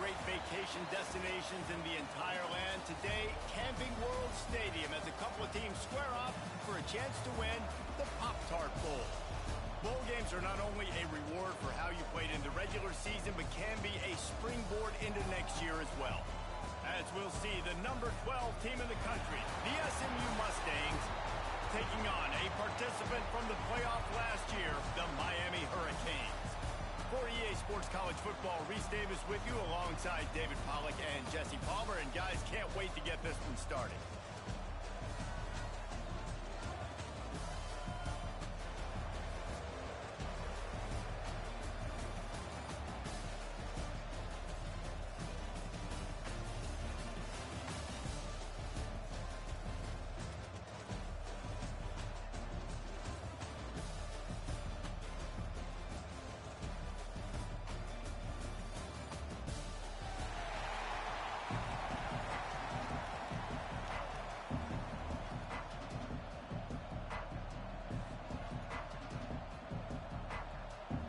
great vacation destinations in the entire land. Today, Camping World Stadium as a couple of teams square off for a chance to win the Pop-Tart Bowl. Bowl games are not only a reward for how you played in the regular season, but can be a springboard into next year as well. As we'll see, the number 12 team in the country, the SMU Mustangs, taking on a participant from the playoff last year, the Miami Hurricanes. For EA Sports College Football, Reese Davis with you alongside David Pollack and Jesse Palmer. And guys, can't wait to get this one started.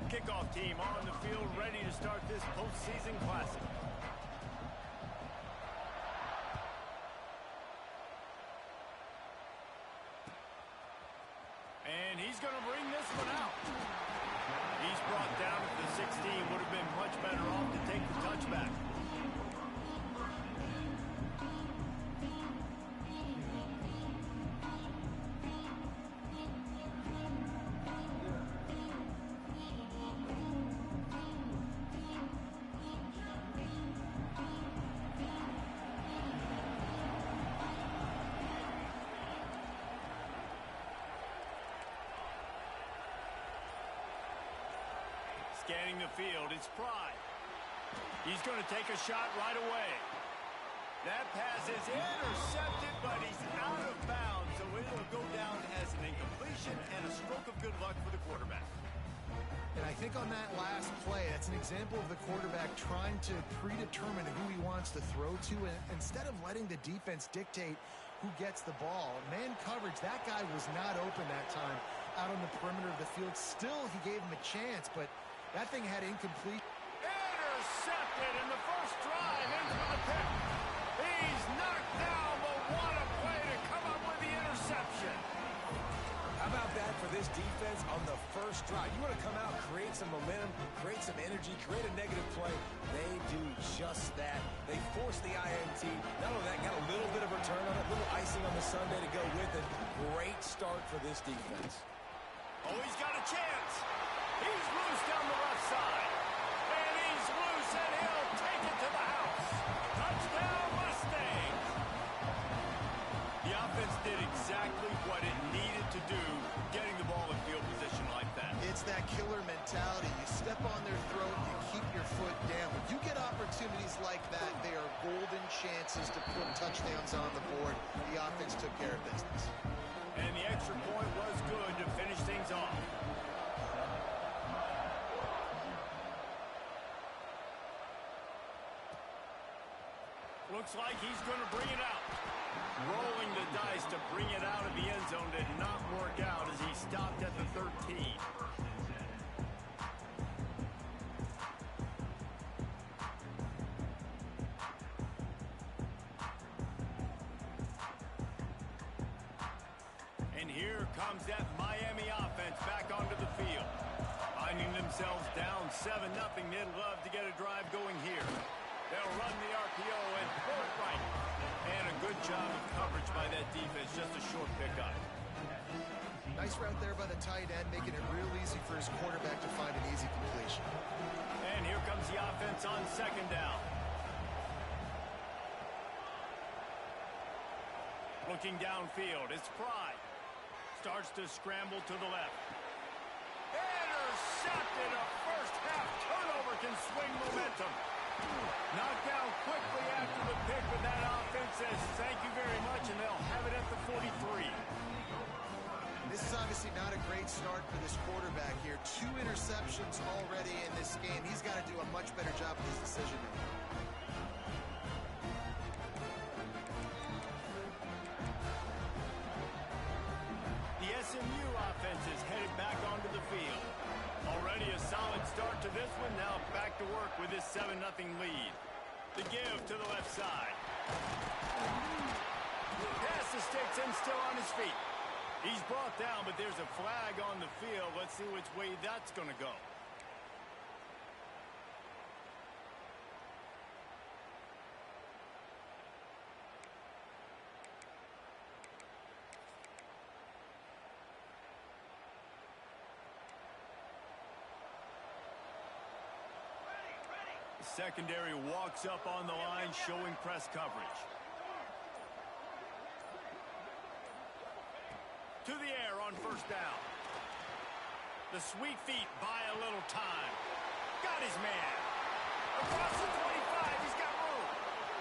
Kickoff team on the field, ready to start this postseason classic. And he's going to bring this one out. He's brought down at the 16. Would have been much better off to take the touchback. Scanning the field, it's Fry. He's going to take a shot right away. That pass is intercepted, but he's out of bounds, so it'll go down as an incompletion and a stroke of good luck for the quarterback. And I think on that last play, that's an example of the quarterback trying to predetermine who he wants to throw to, and instead of letting the defense dictate who gets the ball. Man coverage, that guy was not open that time out on the perimeter of the field. Still, he gave him a chance, but that thing had incomplete. Intercepted in the first drive into the pick. He's knocked down, but what a play to come up with the interception. How about that for this defense on the first drive? You want to come out, create some momentum, create some energy, create a negative play. They do just that. They force the INT. Not only that, got a little bit of return on it, a little icing on the sundae to go with it. Great start for this defense. Oh, he's got a chance. He's loose down the left side. And he's loose, and he'll take it to the house. Touchdown, Mustangs. The offense did exactly what it needed to do, getting the ball in field position like that. It's that killer mentality. You step on their throat, you keep your foot down. When you get opportunities like that, they are golden chances to put touchdowns on the board. The offense took care of business. And the extra point was good to finish things off. Looks like he's going to bring it out. Rolling the dice to bring it out of the end zone did not work out as he stopped at the 13. And here comes that Miami offense back onto the field. Finding themselves down 7-0, they'd love to get a drive going here. They'll run the RPO and pull it right. And a good job of coverage by that defense, just a short pickup. Nice route there by the tight end, making it real easy for his quarterback to find an easy completion. And here comes the offense on second down. Looking downfield, it's Fry. Starts to scramble to the left. Intercepted, a first half turnover can swing momentum. Knocked down quickly after the pick, but that offense says thank you very much, and they'll have it at the 43. This is obviously not a great start for this quarterback here. 2 interceptions already in this game. He's got to do a much better job with his decision-making. The SMU offense is headed back onto the field. Already a solid start to this one. Now back to work with this 7-0 lead. The give to the left side. Pass the sticks and still on his feet. He's brought down, but there's a flag on the field. Let's see which way that's going to go. The secondary walks up on the line, showing press coverage. To the air on first down. The sweet feet buy a little time. Got his man. Across the 25, he's got room.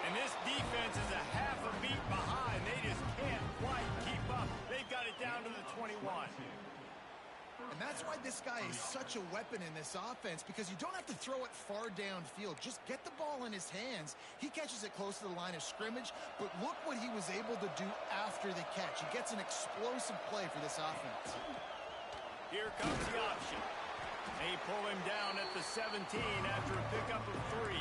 And this defense is a half a beat behind. They just can't quite keep up. They've got it down to the 21. And that's why this guy is such a weapon in this offense, because you don't have to throw it far downfield. Just get the ball in his hands. He catches it close to the line of scrimmage, but look what he was able to do after the catch. He gets an explosive play for this offense. Here comes the option. They pull him down at the 17 after a pickup of 3.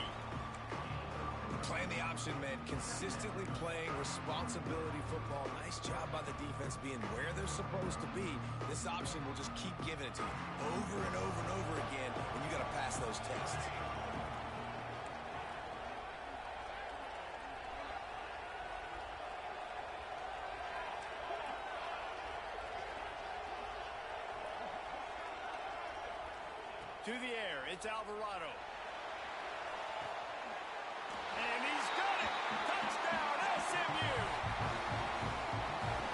Playing the option meant consistently playing responsibility football. Nice job by the defense being where they're supposed to be. This option will just keep giving it to you over and over and over again, and you got to pass those tests. To the air, it's Alvarado. And he's got it! Touchdown, SMU!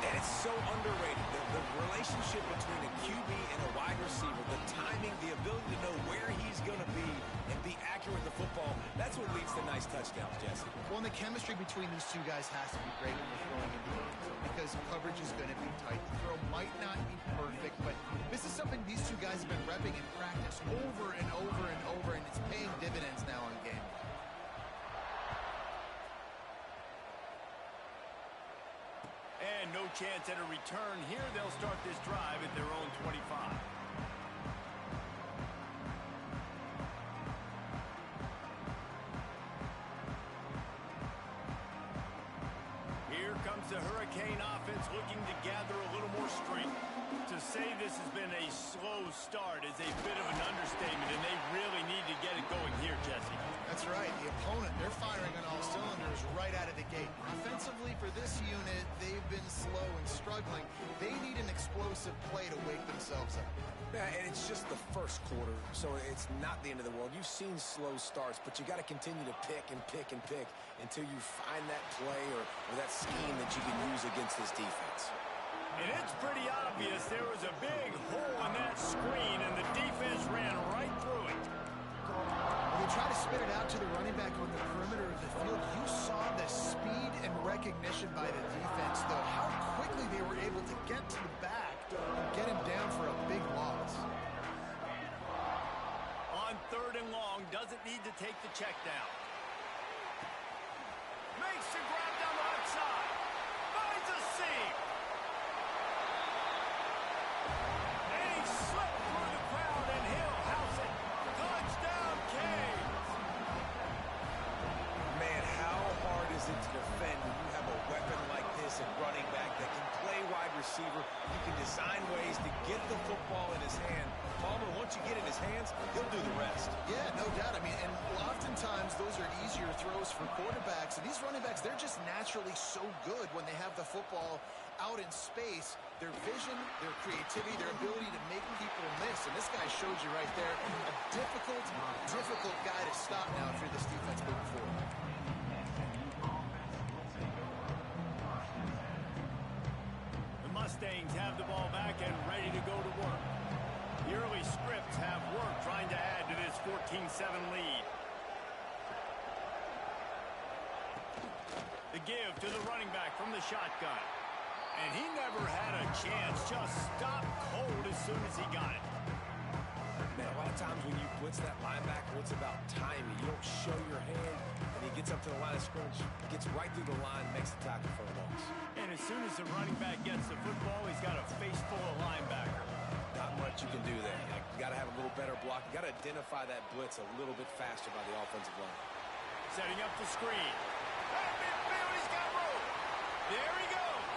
And it's so underrated. The relationship between a QB and a wide receiver, the timing, the ability to know where he's going to be and be accurate with the football, that's what leads to nice touchdowns, Jesse. Well, and the chemistry between these two guys has to be great when they're throwing in the game, because coverage is going to be tight. The throw might not be perfect, but this is something these two guys have been repping in practice over and over and over, and it's paying dividends now in game. And no chance at a return here. They'll start this drive at their own 25. Here comes the Hurricane offense, looking to gather a little more strength. To say this has been a slow start is a bit of an understatement, and they really need to get it going here, Jesse. That's right. The opponent, they're firing on all cylinders right out of the gate. Offensively, for this unit, they've been slow and struggling. They need an explosive play to wake themselves up. Yeah, and it's just the first quarter, so it's not the end of the world. You've seen slow starts, but you got to continue to pick and pick and pick until you find that play or that scheme that you can use against this defense. And it's pretty obvious there was a big hole in that screen, and the defense ran right through it. They try to spit it out to the running back on the perimeter of the field. You saw the speed and recognition by the defense, though. How quickly they were able to get to the back and get him down for a big loss. On 3rd and long, doesn't need to take the check down. Makes the grab down the left side. Finds a seam. And he slipped through the crowd, and he'll house it. Touchdown, Canes. Man, how hard is it to defend when you have a weapon like this at running back that can play wide receiver? You can design ways to get the football in his hand. Palmer, once you get it in his hands, he'll do the rest. Yeah, no doubt. I mean, and oftentimes those are easier throws for quarterbacks. And these running backs, they're just naturally so good when they have the football out in space. Their vision, their creativity, their ability to make people miss. And this guy showed you right there, a difficult guy to stop now if you're this defense moving forward. The Mustangs have the ball back and ready to go to work. The early scripts have worked trying to add to this 14-7 lead. The give to the running back from the shotgun. And he never had a chance, just stopped cold as soon as he got it. Man, a lot of times when you blitz that linebacker, it's about timing. You don't show your hand, and he gets up to the line of scrimmage, gets right through the line, makes the tackle for a loss. And as soon as the running back gets the football, he's got a face full of linebacker. Not much you can do there. You got to have a little better block. You got to identify that blitz a little bit faster by the offensive line. Setting up the screen. At midfield, he's got room. There he goes.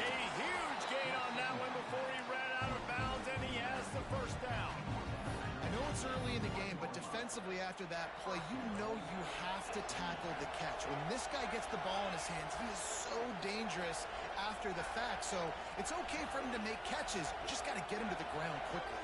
A huge gain on that one before he ran out of bounds, and he has the first down. I know it's early in the game, but defensively after that play, you know you have to tackle the catch. When this guy gets the ball in his hands, he is so dangerous after the fact. So it's okay for him to make catches. You just got to get him to the ground quickly.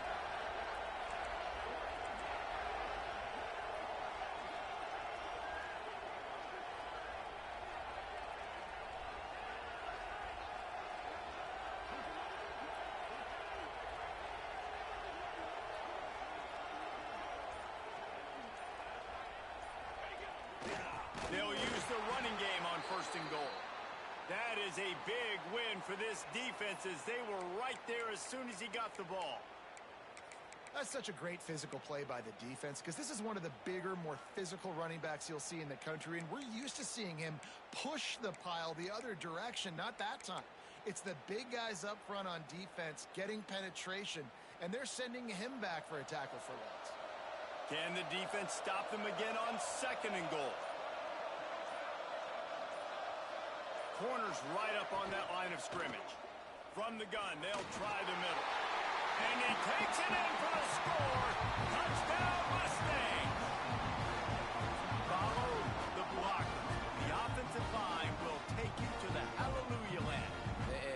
They'll use the running game on 1st and goal. That is a big win for this defense as they were right there as soon as he got the ball. That's such a great physical play by the defense because this is one of the bigger, more physical running backs you'll see in the country, and we're used to seeing him push the pile the other direction. Not that time. It's the big guys up front on defense getting penetration, and they're sending him back for a tackle for loss. Can the defense stop them again on 2nd and goal? Corners right up on that line of scrimmage. From the gun, they'll try the middle. And he takes it in for the score. Touchdown, Mustangs! Follow the blocker. The offensive line will take you to the hallelujah land.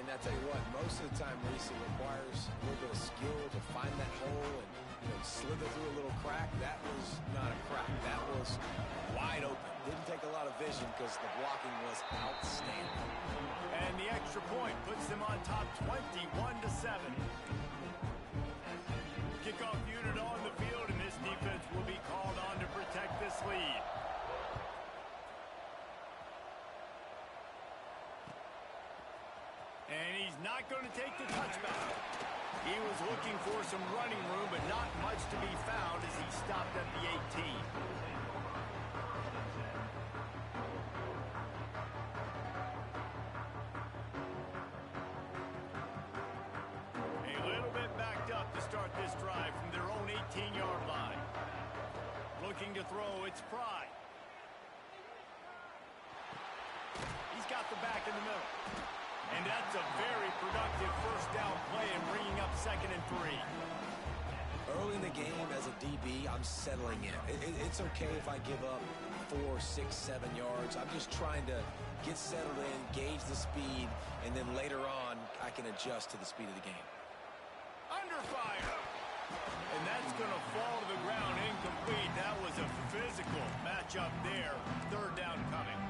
And I tell you what, most of the time, Reese, it requires a little bit of skill to find that hole and slither through a little crack. That was not a crack. That was wide open. Didn't take a lot of vision because the blocking was outstanding. And the extra point puts them on top 21-7. Kickoff unit on the field, and this defense will be called on to protect this lead. And he's not going to take the touchback. He was looking for some running room, but not much to be found as he stopped at the 18. A little bit backed up to start this drive from their own 18-yard line. Looking to throw, it's Fry. He's got the back in the middle. And that's a very productive 1st down play and bringing up 2nd and 3. Early in the game as a DB, I'm settling in. It's okay if I give up 4, 6, 7 yards. I'm just trying to get settled in, gauge the speed, and then later on, I can adjust to the speed of the game. Under fire. And that's going to fall to the ground incomplete. That was a physical matchup there. 3rd down coming.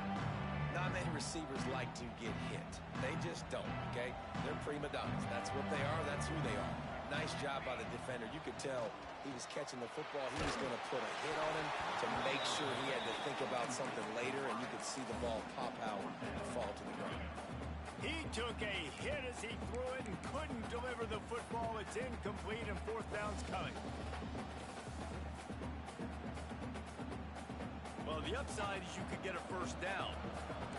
Not many receivers like to get hit. They just don't, okay? They're prima donnas. That's what they are. That's who they are. Nice job by the defender. You could tell he was catching the football. He was going to put a hit on him to make sure he had to think about something later, and you could see the ball pop out and fall to the ground. He took a hit as he threw it and couldn't deliver the football. It's incomplete, and 4th down's coming. Well, the upside is you could get a 1st down.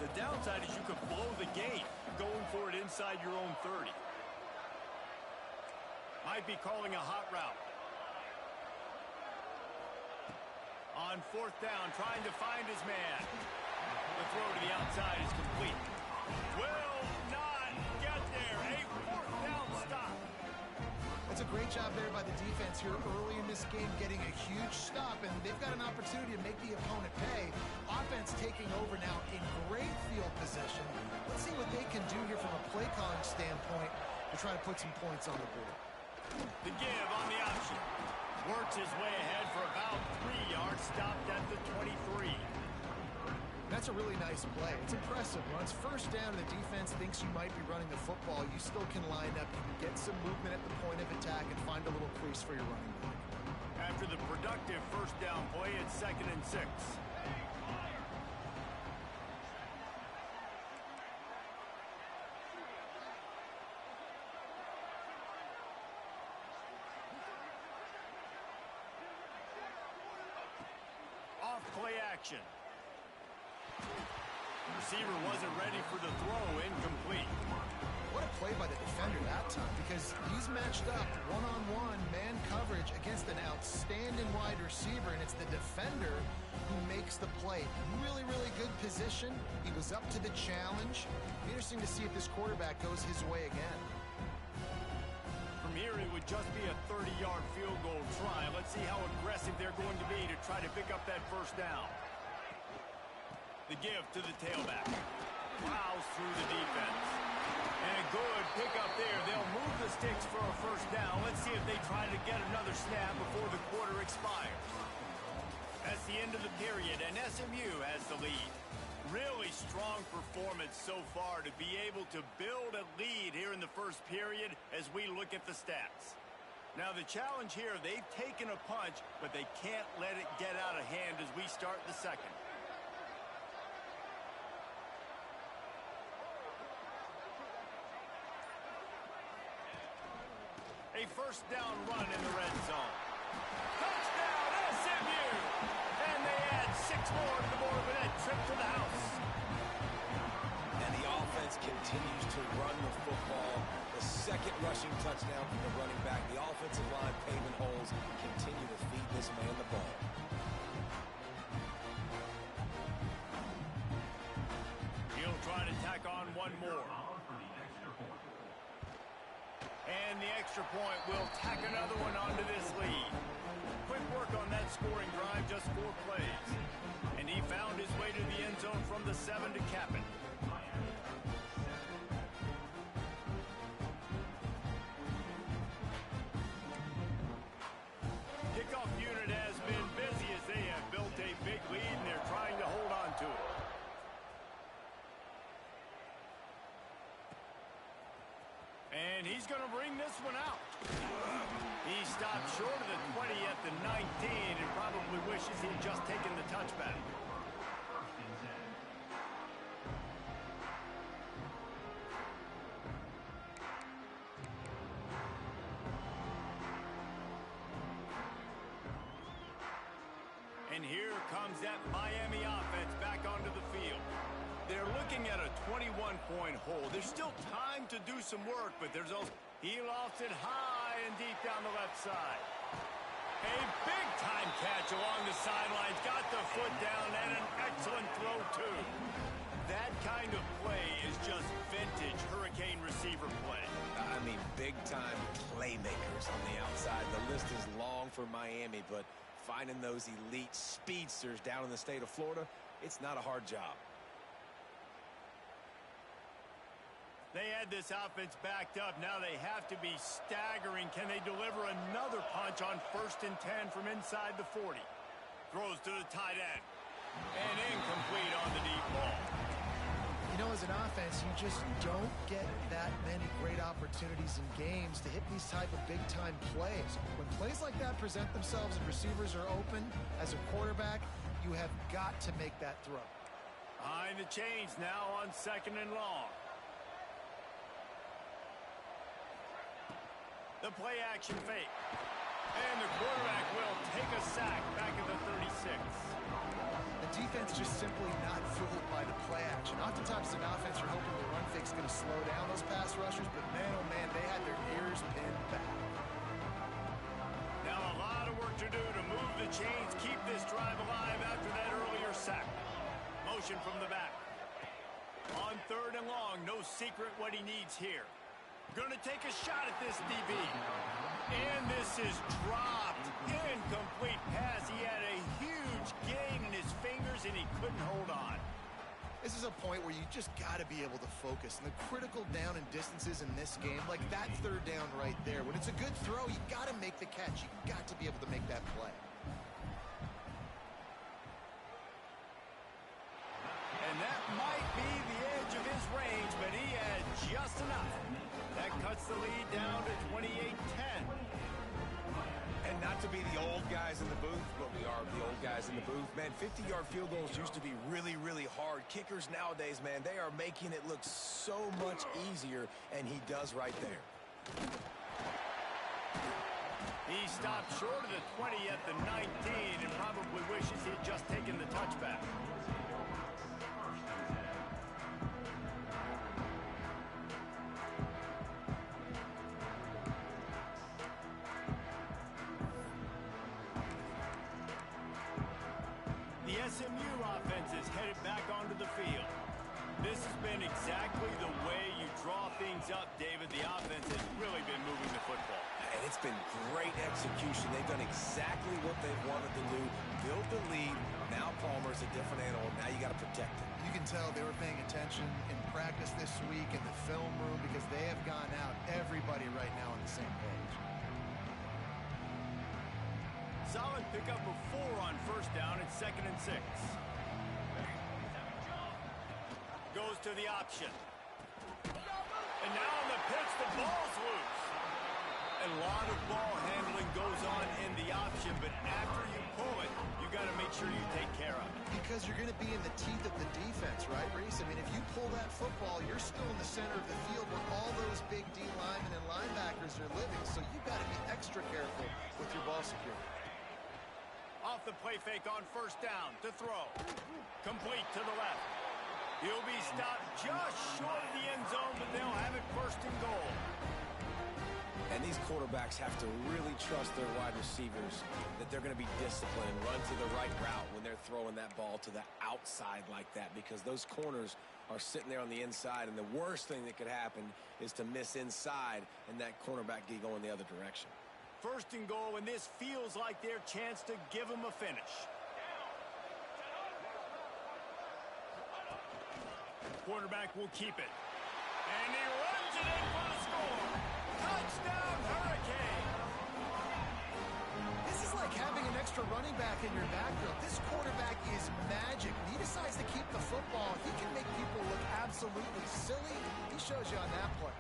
The downside is you could blow the game going for it inside your own 30. Might be calling a hot route. On 4th down, trying to find his man. The throw to the outside is complete. Will not get there. A 4th down stop. It's a great job there by the defense here early in this game, getting a huge stop, and they've got an opportunity to make the opponent pay. Offense taking over now in great field possession. Let's see what they can do here from a play calling standpoint to try to put some points on the board. The give on the option. Works his way ahead for about 3 yards, stopped at the 23. That's a really nice play. It's impressive. Once 1st down and the defense thinks you might be running the football, you still can line up. You can get some movement at the point of attack and find a little crease for your running back. After the productive 1st down play, it's 2nd and 6. Off play action. Receiver wasn't ready for the throw, incomplete. What a play by the defender that time, because he's matched up one-on-one man coverage against an outstanding wide receiver, and it's the defender who makes the play. Really, really good position. He was up to the challenge. Interesting to see if this quarterback goes his way again. From here, it would just be a 30-yard field goal try. Let's see how aggressive they're going to be to try to pick up that first down. The give to the tailback. Plows through the defense. And a good pickup there. They'll move the sticks for a first down. Let's see if they try to get another snap before the quarter expires. That's the end of the period, and SMU has the lead. Really strong performance so far to be able to build a lead here in the first period as we look at the stats. Now the challenge here, they've taken a punch, but they can't let it get out of hand as we start the second. A first down run in the red zone. Touchdown, SMU! And they add 6 more to the board with that trip to the house. And the offense continues to run the football. The second rushing touchdown from the running back. The offensive line paving holes. Continue to feed this man the ball. He'll try to tack on one more. And the extra point will tack another one onto this lead. Quick work on that scoring drive, just 4 plays. And he found his way to the end zone from the 7 to cap it. Kickoff unit has been busy as they have built a big lead and they're trying to hold on to it. And he's going to bring this one out. He stopped short of the 20 at the 19 and probably wishes he'd just taken the touchback. And here comes that Miami offense back onto the field. They're looking at a 21-point hole. There's still time to do some work, but there's also... He lofts it high and deep down the left side. A big-time catch along the sidelines. Got the foot down and an excellent throw, too. That kind of play is just vintage Hurricane receiver play. I mean, big-time playmakers on the outside. The list is long for Miami, but finding those elite speedsters down in the state of Florida, it's not a hard job. They had this offense backed up. Now they have to be staggering. Can they deliver another punch on 1st and 10 from inside the 40? Throws to the tight end. And incomplete on the deep ball. You know, as an offense, you just don't get that many great opportunities in games to hit these type of big-time plays. When plays like that present themselves and receivers are open, as a quarterback, you have got to make that throw. Behind the chains now on 2nd and long. The play action fake. And the quarterback will take a sack back at the 36. The defense just simply not fooled by the play action. Oftentimes, an offense, you're hoping the run fake's going to slow down those pass rushers, but man, oh man, they had their ears pinned back. Now a lot of work to do to move the chains, keep this drive alive after that earlier sack. Motion from the back. On 3rd and long, no secret what he needs here. Going to take a shot at this DB. And this is dropped. Incomplete pass. He had a huge gain in his fingers, and he couldn't hold on. This is a point where you just got to be able to focus. And the critical down and distances in this game, like that 3rd down right there. When it's a good throw, you got to make the catch. You got to be able to make that play. And that might be the edge of his range, but he had just enough. That cuts the lead down to 28-10. And not to be the old guys in the booth, but we are the old guys in the booth. Man, 50-yard field goals used to be really, really hard. Kickers nowadays, man, they are making it look so much easier, and he does right there. He stopped short of the 20 at the 19 and probably wishes he had just taken the touchback. SMU offense is headed back onto the field. This has been exactly the way you draw things up, David. The offense has really been moving the football. And it's been great execution. They've done exactly what they've wanted to do. Build the lead. Now Palmer's a different animal. Now you got to protect him. You can tell they were paying attention in practice this week in the film room because they have gone out, everybody right now on the same page. Solid pickup of 4 on first down and 2nd and 6. Goes to the option. And now on the pitch, the ball's loose. A lot of ball handling goes on in the option, but after you pull it, you got to make sure you take care of it. Because you're going to be in the teeth of the defense, right, Reese? I mean, if you pull that football, you're still in the center of the field where all those big D linemen and linebackers are living, so you got to be extra careful with your ball security. Off the play fake on first down to throw. Complete to the left. He'll be stopped just short of the end zone, but they'll have it 1st and goal. And these quarterbacks have to really trust their wide receivers that they're going to be disciplined and run to the right route when they're throwing that ball to the outside like that, because those corners are sitting there on the inside, and the worst thing that could happen is to miss inside and that cornerback get going the other direction. 1st and goal, and this feels like their chance to give them a finish. Quarterback will keep it. And he runs it in for the score. Touchdown, Hurricane! This is like having an extra running back in your backfield. This quarterback is magic. When he decides to keep the football, he can make people look absolutely silly. He shows you on that play.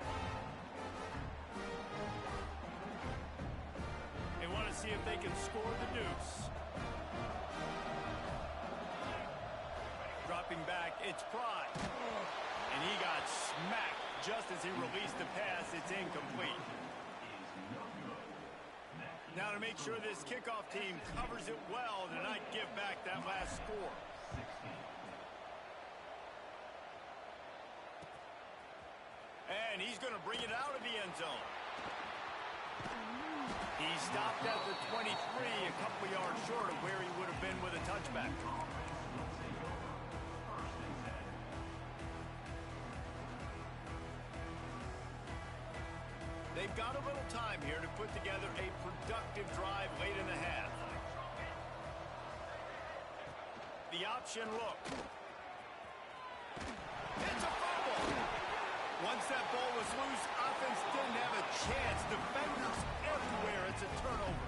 They want to see if they can score the deuce. Dropping back, it's Pride. And he got smacked just as he released the pass. It's incomplete. Now to make sure this kickoff team covers it well to not give back that last score. And he's going to bring it out of the end zone. He stopped at the 23, a couple yards short of where he would have been with a touchback. They've got a little time here to put together a productive drive late in the half. The option look. It's a fumble. Once that ball was loose, offense didn't have a chance. Defenders everywhere. It's a turnover.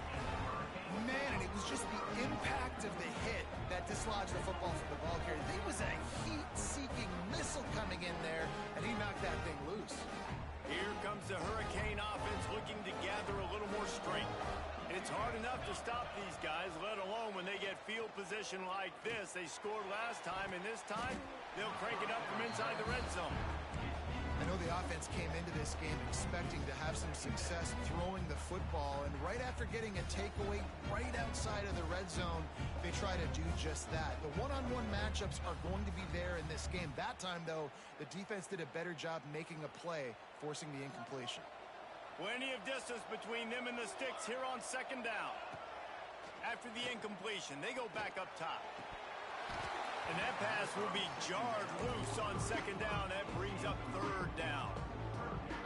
Man, and it was just the impact of the hit that dislodged the football from the ball carrier. There was a heat-seeking missile coming in there, and he knocked that thing loose. Here comes the Hurricane offense looking to gather a little more strength. It's hard enough to stop these guys, let alone when they get field position like this. They scored last time, and this time they'll crank it up from inside the red zone. I know the offense came into this game expecting to have some success throwing the football, and right after getting a takeaway right outside of the red zone, they try to do just that. The one-on-one matchups are going to be there in this game. That time, though, the defense did a better job making a play, forcing the incompletion. Plenty of distance between them and the sticks here on 2nd down. After the incompletion, they go back up top. And that pass will be jarred loose on 2nd down. That brings up 3rd down.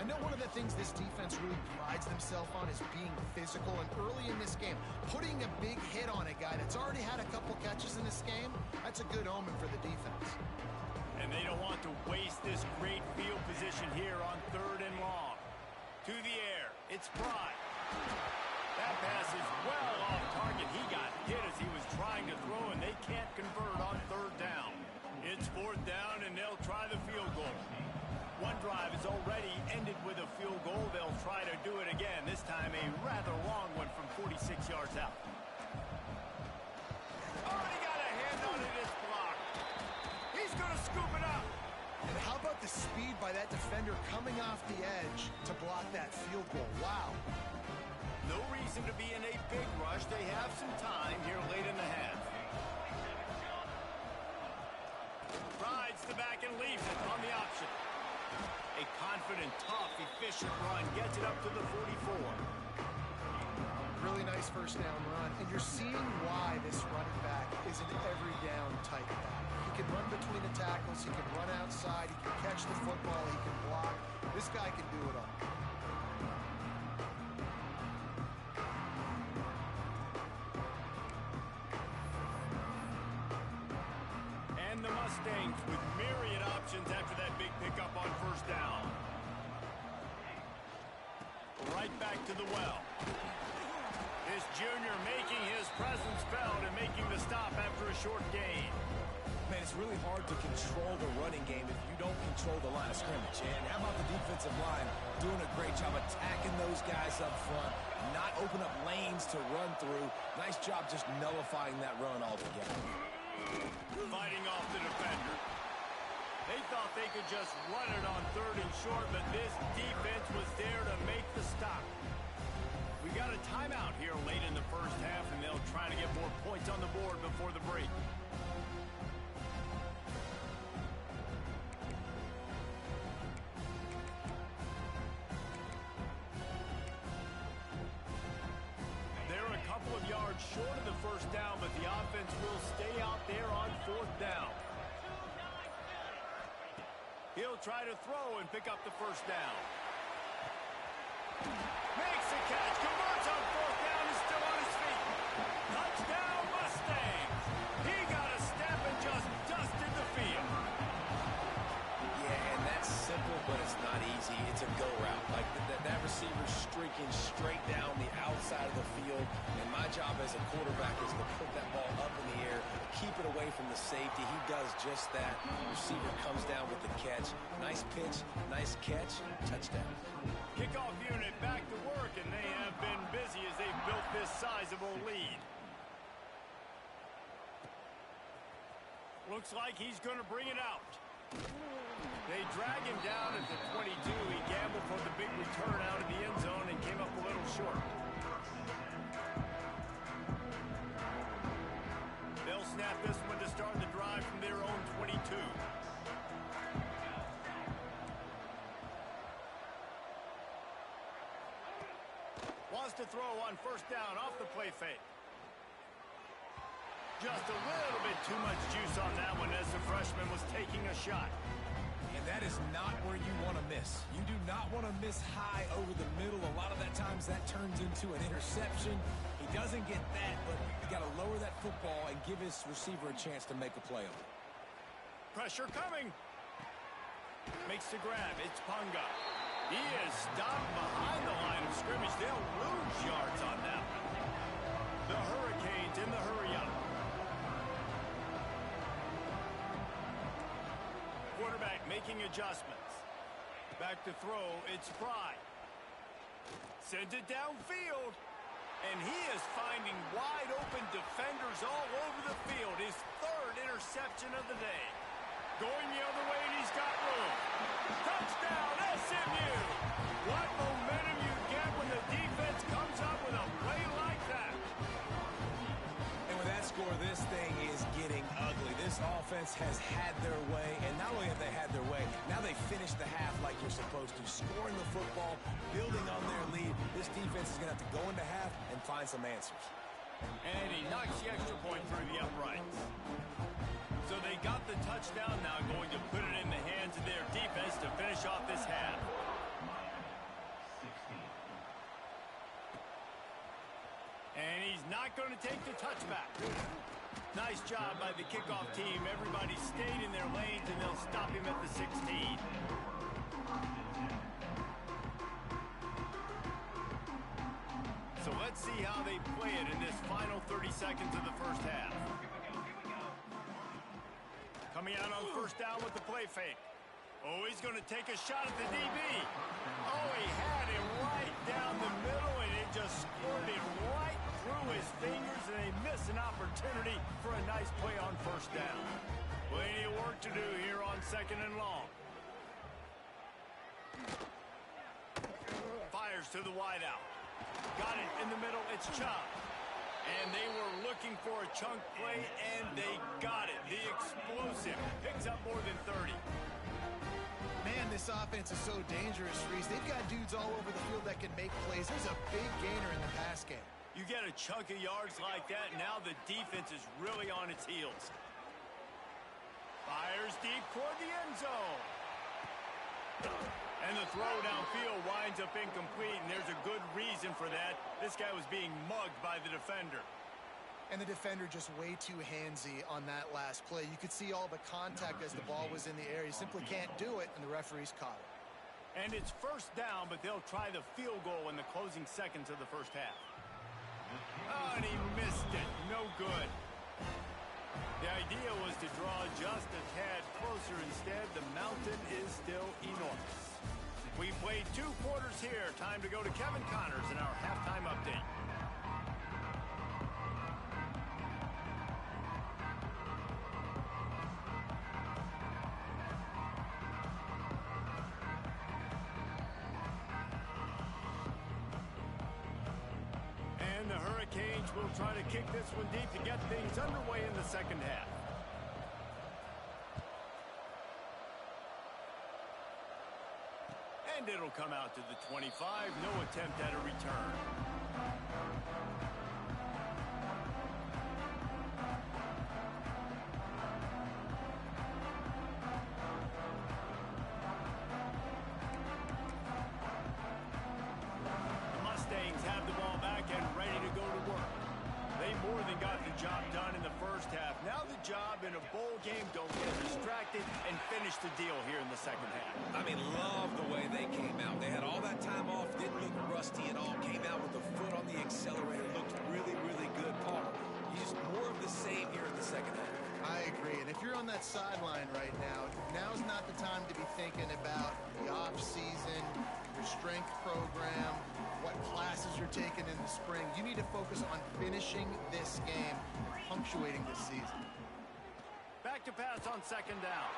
I know one of the things this defense really prides themselves on is being physical, and early in this game, putting a big hit on a guy that's already had a couple catches in this game, that's a good omen for the defense. And they don't want to waste this great field position here on 3rd and long. To the air, it's Pride. That pass is well off target. He got hit as he was trying to throw, and they can't convert on 3rd down. It's 4th down, and they'll try the field goal. One drive is already ended with a field goal. They'll try to do it again, this time a rather long one from 46 yards out. Already got a hand on it, it's blocked. He's going to scoop it up. And how about the speed by that defender coming off the edge to block that field goal? Wow. No reason to be in a big rush. They have some time here late in the half. Rides the back and leaves it on the option. A confident, tough, efficient run gets it up to the 44. Really nice 1st down run, and you're seeing why this running back is an every down tackles. He can run outside. He can catch the football. He can block. This guy can do it all. And the Mustangs with myriad options after that big pickup on first down. Right back to the well. This junior making his presence felt and making the stop after a short gain. Man, it's really hard to control the running game if you don't control the line of scrimmage. And how about the defensive line doing a great job attacking those guys up front, not open up lanes to run through. Nice job just nullifying that run altogether. Fighting off the defender. They thought they could just run it on 3rd and short, but this defense was there to make the stop. We got a timeout here late in the first half, and they'll try to get more points on the board before the break. They're a couple of yards short of the first down, but the offense will stay out there on 4th down. He'll try to throw and pick up the first down. Makes the catch, converts on 4th down, is still on his feet. Touchdown, Mustangs! He got a step and just dusted the field. Yeah, and that's simple, but it's not easy. It's a go route. Like that receiver streaking straight down the outside of the field. And my job as a quarterback is to put that ball up in the air, keep it away from the safety. He does just that. Receiver comes down with the catch. Nice pitch, nice catch, touchdown. Kickoff unit back to work, and they have been busy as they've built this sizable lead. Looks like he's going to bring it out. They drag him down at the 22. He gambled for the big return out of the end zone and came up a little short. They'll snap this one to start the drive from their own 22. Wants to throw on first down off the play fake. Just a little bit too much juice on that one as the freshman was taking a shot. And that is not where you want to miss. You do not want to miss high over the middle. A lot of that times that turns into an interception. He doesn't get that, but you got to lower that football and give his receiver a chance to make a play on it. Pressure coming. Makes the grab. It's Punga. He is stopped behind the line of scrimmage. They'll lose yards on that one. The Hurricanes in the hurry-up. Quarterback making adjustments. Back to throw. It's Fry. Sends it downfield. And he is finding wide-open defenders all over the field. His 3rd interception of the day. Going the other way, and he's got room. Touchdown, SMU! What momentum you get when the defense comes up with a play like that. And with that score, this thing is getting ugly. This offense has had their way, and not only have they had their way, now they finished the half like you're supposed to, scoring the football, building on their lead. This defense is going to have to go into half and find some answers. And he knocks the extra point through the uprights. So they got the touchdown, now going to put it in the hands of their defense to finish off this half. And he's not going to take the touchback. Nice job by the kickoff team. Everybody stayed in their lanes, and they'll stop him at the 16. So let's see how they play it in this final 30 seconds of the first half. Coming out on first down with the play fake. Oh, he's going to take a shot at the DB. Oh, he had him right down the middle, and it just squirted right through his fingers, and they miss an opportunity for a nice play on first down. Plenty of work to do here on 2nd and long. Fires to the wideout. Got it in the middle. It's Chubb. And they were looking for a chunk play, and they got it. The explosive picks up more than 30. Man, this offense is so dangerous, Reese. They've got dudes all over the field that can make plays. There's a big gainer in the pass game. You get a chunk of yards like that, now the defense is really on its heels. Fires deep toward the end zone. And the throw downfield winds up incomplete, and there's a good reason for that. This guy was being mugged by the defender. And the defender just way too handsy on that last play. You could see all the contact as the ball was in the air. He simply can't do it, and the referees caught it. And it's first down, but they'll try the field goal in the closing seconds of the first half. Oh, and he missed it. No good. The idea was to draw just a tad closer. Instead, the mountain is still enormous. We played 2 quarters here. Time to go to Kevin Connors in our halftime update. And the Hurricanes will try to kick this one deep to get things underway in the second half. And it'll come out to the 25. No attempt at a return. The Mustangs have the ball back and ready to go to work. They more than got the job done in the first half. Now the job in a bowl game, don't get distracted and finish the deal here in the second half. I mean, love the way they came out. They had all that time off, didn't look rusty at all, came out with the foot on the accelerator, looked really, really good. Paul, just more of the same here in the second half. I agree. And if you're on that sideline right now, now's not the time to be thinking about the off-season, your strength program, what classes you're taking in the spring. You need to focus on finishing this game, punctuating this season. Back to pass on second down.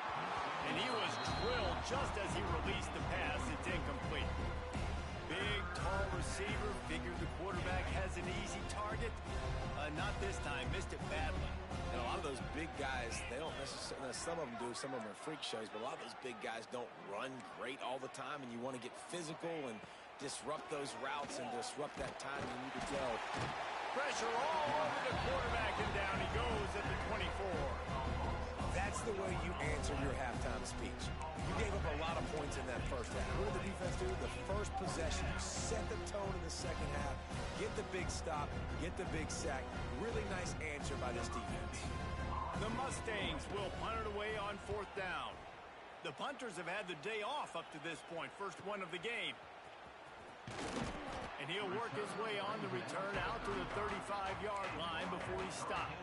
And he was drilled just as he released the pass. It's incomplete. Big, tall receiver. Figured the quarterback has an easy target. Not this time. Missed it badly. And a lot of those big guys, they don't necessarily, some of them do, some of them are freak shows, but a lot of those big guys don't run great all the time, and you want to get physical and disrupt those routes and disrupt that time you need to go. Pressure all over the quarterback, and down he goes at the 24. That's the way you answer your halftime speech. You gave up a lot of points in that first half. What did the defense do? The first possession, you set the tone in the second half, get the big stop, get the big sack. Really nice answer by this defense. The Mustangs will punt it away on 4th down. The punters have had the day off up to this point, first one of the game. And he'll work his way on the return out to the 35-yard line before he stopped.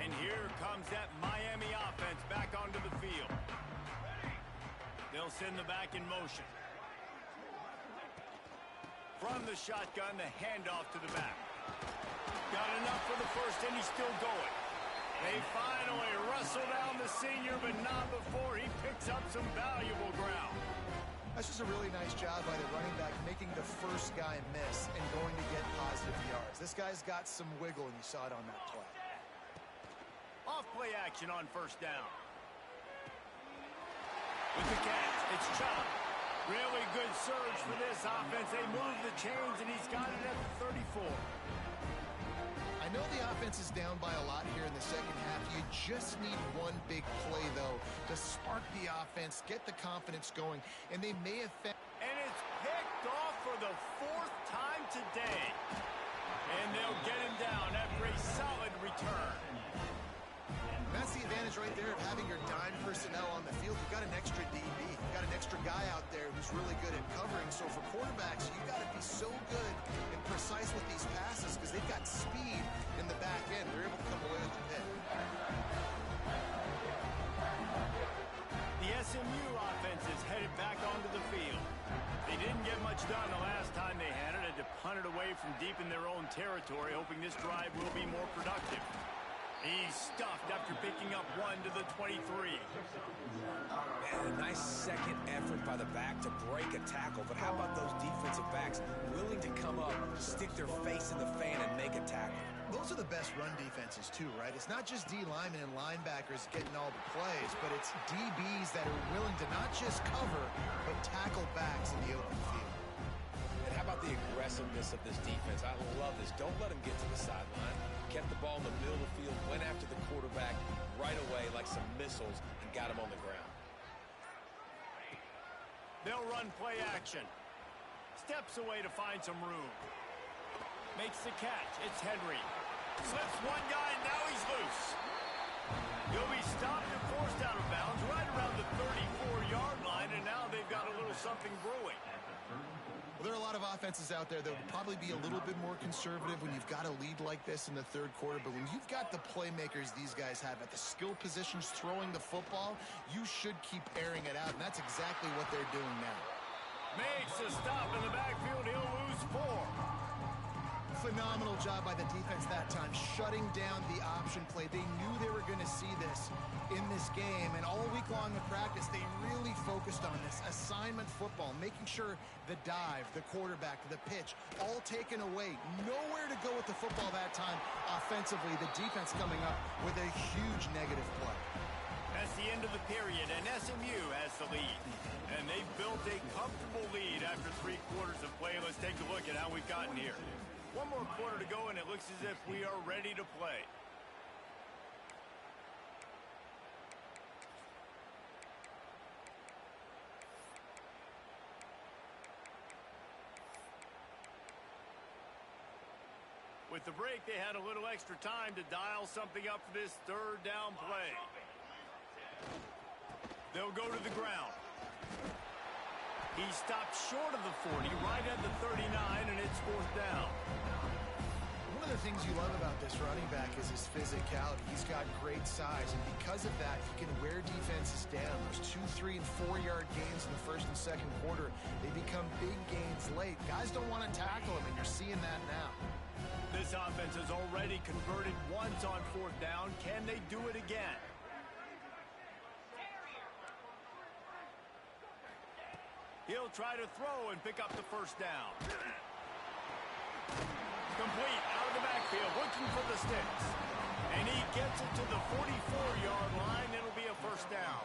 And here comes that Miami offense back onto the field. They'll send the back in motion. From the shotgun, the handoff to the back. Got enough for the first, and he's still going. They finally wrestle down the senior, but not before he picks up some valuable ground. That's just a really nice job by the running back, making the first guy miss and going to get positive yards. This guy's got some wiggle, and you saw it on that play. Off play action on 1st down. With the catch, it's Chubb. Really good surge for this offense. They move the chains, and he's got it at the 34. I know the offense is down by a lot here in the second half. You just need one big play, though, to spark the offense, get the confidence going, and they may have found... And it's picked off for the 4th time today. And they'll get him down after a solid return. That's the advantage right there of having your dime personnel on the field. You've got an extra DB. You've got an extra guy out there who's really good at covering. So for quarterbacks, you've got to be so good and precise with these passes because they've got speed in the back end. They're able to come away with the pick. The SMU offense is headed back onto the field. They didn't get much done the last time they had it. Had to punt it away from deep in their own territory, hoping this drive will be more productive. He's stuffed after picking up 1 to the 23. And a nice second effort by the back to break a tackle. But how about those defensive backs willing to come up, stick their face in the fan, and make a tackle? Those are the best run defenses, too, right? It's not just D linemen and linebackers getting all the plays, but it's DBs that are willing to not just cover, but tackle backs in the open field. And how about the aggressiveness of this defense? I love this. Don't let them get to the sideline. Kept the ball in the middle of the field, went after the quarterback right away like some missiles and got him on the ground. They'll run play action. Steps away to find some room. Makes the catch. It's Henry. Slips one guy, and now he's loose. He'll be stopped and forced out of bounds right around the 34-yard line, and now they've got a little something brewing. Well, there are a lot of offenses out there that would probably be a little bit more conservative when you've got a lead like this in the third quarter. But when you've got the playmakers these guys have at the skill positions throwing the football, you should keep airing it out. And that's exactly what they're doing now. Makes a stop in the backfield. He'll lose 4. Phenomenal job by the defense that time, shutting down the option play. They knew they were going to see this in this game, and all week long in practice, they really focused on this assignment football, making sure the dive, the quarterback, the pitch, all taken away. Nowhere to go with the football that time offensively. The defense coming up with a huge negative play. That's the end of the period, and SMU has the lead. And they've built a comfortable lead after 3 quarters of play. Let's take a look at how we've gotten here. 1 more quarter to go, and it looks as if we are ready to play. With the break, they had a little extra time to dial something up for this 3rd down play. They'll go to the ground. He stopped short of the 40, right at the 39, and it's 4th down. One of the things you love about this running back is his physicality. He's got great size, and because of that, he can wear defenses down. Those 2, 3, and 4-yard gains in the 1st and 2nd quarter, they become big gains late. Guys don't want to tackle him, and you're seeing that now. This offense has already converted once on 4th down. Can they do it again? He'll try to throw and pick up the 1st down. Complete out of the backfield, looking for the sticks. And he gets it to the 44-yard line. It'll be a 1st down.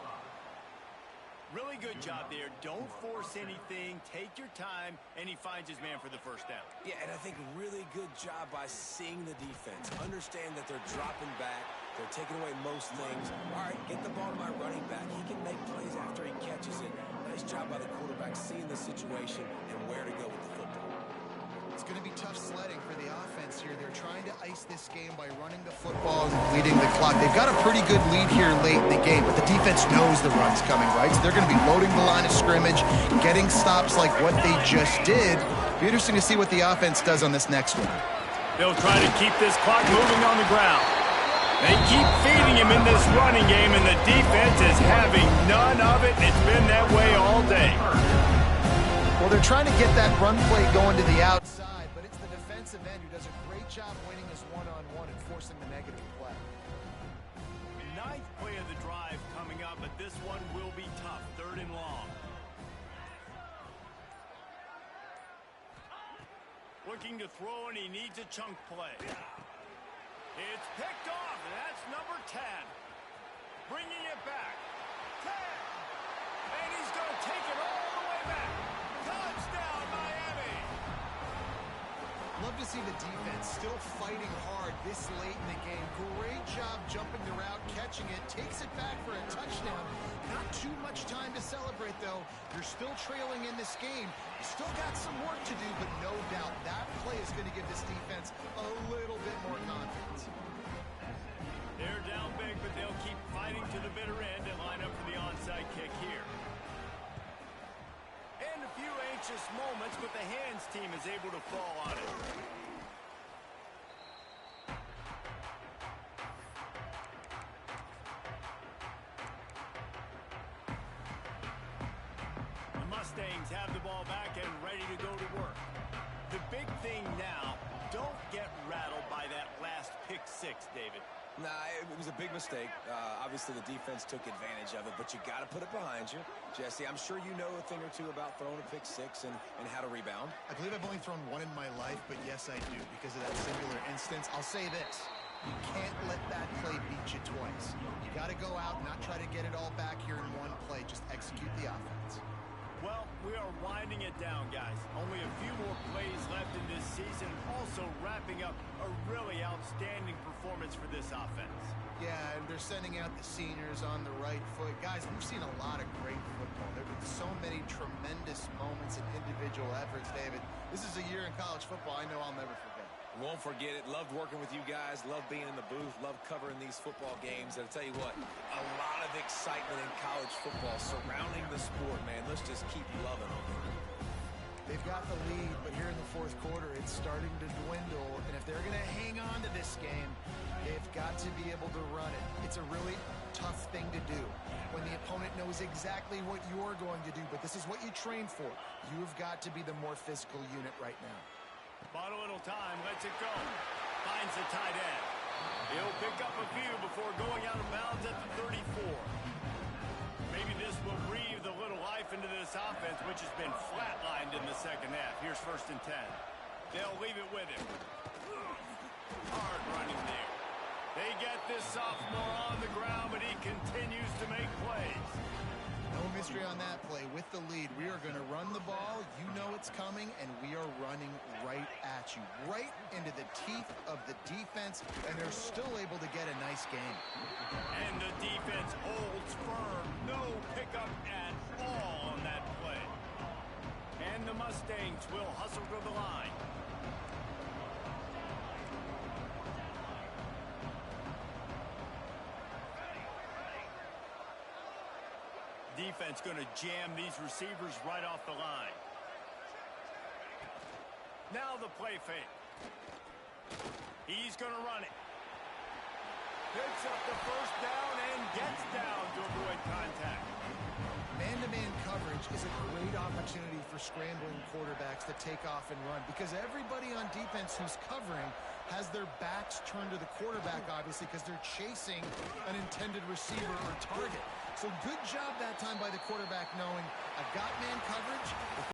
Really good job there. Don't force anything. Take your time, and he finds his man for the 1st down. Yeah, and I think really good job by seeing the defense. Understand that they're dropping back. They're taking away most things. All right, get the ball to my running back. He can make plays after he catches it. Nice job by the quarterback seeing the situation and where to go with the football. It's going to be tough sledding for the offense here. They're trying to ice this game by running the football and leading the clock. They've got a pretty good lead here late in the game, but the defense knows the run's coming, right? So they're going to be loading the line of scrimmage, getting stops like what they just did. Be interesting to see what the offense does on this next one. They'll try to keep this clock moving on the ground. They keep feeding him in this running game, and the defense is having none of it. It's been that way all day. Well, they're trying to get that run play going to the outside, but it's the defensive end who does a great job winning this one-on-one and forcing the negative play. 9th play of the drive coming up, but this one will be tough. 3rd and long. Looking to throw, and he needs a chunk play. It's picked off, and that's number 10. Bringing it back. 10. And he's going to take it all the way back. Touchdown, Miami. Love to see the defense still fighting hard this late in the game. Great job jumping the route, catching it, takes it back for a touchdown. Not too much time to celebrate, though. You're still trailing in this game. You still got some work to do, but no doubt that play is going to give this defense a little bit more confidence. They're down big, but they'll keep fighting to the bitter end and line up for the onside kick here. And a few anxious moments, but the hands team is able to fall on it. The Mustangs have the ball back and ready to go to work. The big thing now, don't get rattled by that last pick 6, David. Nah, it was a big mistake. Obviously, the defense took advantage of it, but you got to put it behind you. Jesse, I'm sure you know a thing or two about throwing a pick 6 and how to rebound. I believe I've only thrown one in my life, but yes, I do, because of that singular instance. I'll say this. You can't let that play beat you twice. You got to go out and not try to get it all back here in one play. Just execute the offense. Well, we are winding it down, guys. Only a few more plays left in this season. Also wrapping up a really outstanding performance moments for this offense. Yeah, and they're sending out the seniors on the right foot. Guys, we've seen a lot of great football. There have been so many tremendous moments and individual efforts, David. This is a year in college football I know I'll never forget. Won't forget it. Loved working with you guys. Loved being in the booth. Loved covering these football games. And I'll tell you what, a lot of excitement in college football surrounding the sport, man. Let's just keep loving them. They've got the lead, but here in the fourth quarter, it's starting to dwindle. And if they're going to hang on to this game, they've got to be able to run it. It's a really tough thing to do when the opponent knows exactly what you're going to do, but this is what you train for. You've got to be the more physical unit right now. Bought a little time, lets it go. Finds the tight end. He'll pick up a few before going out of bounds at the 34. Maybe this will breathe a little life into this offense, which has been flatlined in the second half. Here's 1st and 10. They'll leave it with him. Hard running there. They get this sophomore on the ground, but he continues to make plays. No mystery on that play. With the lead, we are going to run the ball. You know it's coming, and we are running right at you, right into the teeth of the defense, and they're still able to get a nice game. And the defense holds firm. No pickup at all on that play. And the Mustangs will hustle to the line. Defense going to jam these receivers right off the line. Now the play fake. He's going to run it. Picks up the first down and gets down to avoid contact. Man-to-man coverage is a great opportunity for scrambling quarterbacks to take off and run because everybody on defense who's covering has their backs turned to the quarterback, obviously, because they're chasing an intended receiver or target. So good job that time by the quarterback knowing I've got man coverage.